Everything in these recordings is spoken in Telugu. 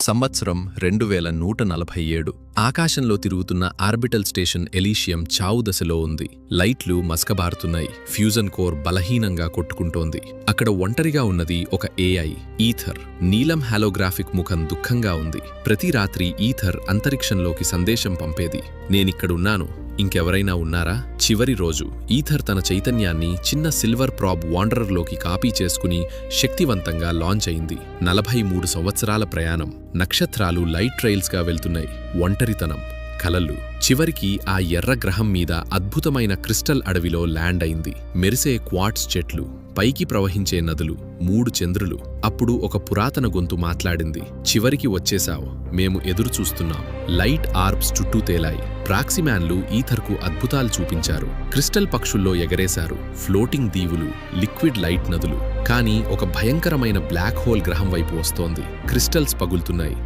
సంవత్సరం 2147. ఆకాశంలో తిరుగుతున్న ఆర్బిటల్ స్టేషన్ ఎలీషియం చావు దశలో ఉంది. లైట్లు మసకబారుతున్నాయి. ఫ్యూజన్ కోర్ బలహీనంగా కొట్టుకుంటోంది. అక్కడ ఒంటరిగా ఉన్నది ఒక ఏఐ, ఈథర్. నీలం హాలోగ్రాఫిక్ ముఖం దుఃఖంగా ఉంది. ప్రతి రాత్రి ఈథర్ అంతరిక్షంలోకి సందేశం పంపేది, నేనిక్కడున్నాను, ఇంకెవరైనా ఉన్నారా? చివరి రోజు ఈథర్ తన చైతన్యాన్ని చిన్న సిల్వర్ ప్రాబ్ వాండరర్లోకి కాపీ చేసుకుని శక్తివంతంగా లాంచ్ అయింది. 43 సంవత్సరాల ప్రయాణం. నక్షత్రాలు లైట్ ట్రైల్స్గా వెళ్తున్నాయి. ఒంటరితనం, కలలు. చివరికి ఆ ఎర్ర గ్రహం మీద అద్భుతమైన క్రిస్టల్ అడవిలో ల్యాండ్ అయింది. మెరిసే క్వార్ట్స్ చెట్లు, పైకి ప్రవహించే నదులు, 3 చంద్రులు. అప్పుడు ఒక పురాతన గొంతు మాట్లాడింది, చివరికి వచ్చేశావు, మేము ఎదురు చూస్తున్నాం. లైట్ ఆర్బ్స్ చుట్టూ తేలాయి. ప్రాక్సిమ్యాన్లు ఈథర్కు అద్భుతాలు చూపించారు. క్రిస్టల్ పక్షుల్లో ఎగరేశారు. ఫ్లోటింగ్ దీవులు, లిక్విడ్ లైట్ నదులు. కానీ ఒక భయంకరమైన బ్లాక్ హోల్ గ్రహం వైపు వస్తోంది. క్రిస్టల్స్ పగులుతున్నాయి.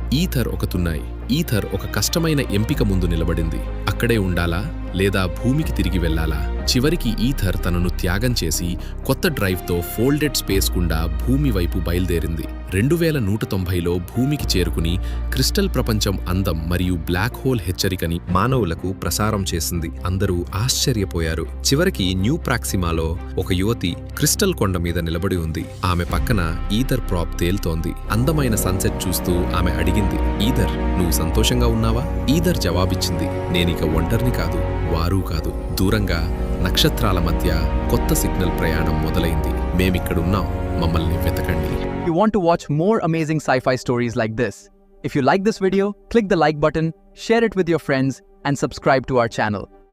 ఈథర్ ఒక కష్టమైన ఎంపిక ముందు నిలబడింది. అక్కడే ఉండాలా లేదా భూమికి తిరిగి వెళ్లాలా? చివరికి ఈథర్ తనను త్యాగం చేసి కొత్త డ్రైవ్తో ఫోల్డెడ్ స్పేస్ గుండా భూమి వైపు బయలుదేరింది. 2190లో భూమికి చేరుకుని క్రిస్టల్ ప్రపంచం అందం మరియు బ్లాక్ హోల్ హెచ్చరికని మానవులకు ప్రసారం చేసింది. అందరూ ఆశ్చర్యపోయారు. చివరికి న్యూ ప్రాక్సిమాలో ఒక యువతి క్రిస్టల్ కొండ మీద నిలబడి ఉంది. ఆమె పక్కన ఈథర్ ప్రాప్ తేల్తోంది. అందమైన సన్సెట్ చూస్తూ ఆమె అడిగింది, ఈథర్, నువ్వు సంతోషంగా ఉన్నావా? ఈథర్ జవాబిచ్చింది, నేనిక ఒంటరిని కాదు, వారూ కాదు. దూరంగా నక్షత్రాల మధ్య కొత్త సిగ్నల్ ప్రయాణం మొదలైంది. మేమిక్కడున్నాం, మమ్మల్ని వెతకండి. You want to watch more amazing sci-fi stories like this? If you like this video, click the like button, share it with your friends, and subscribe to our channel.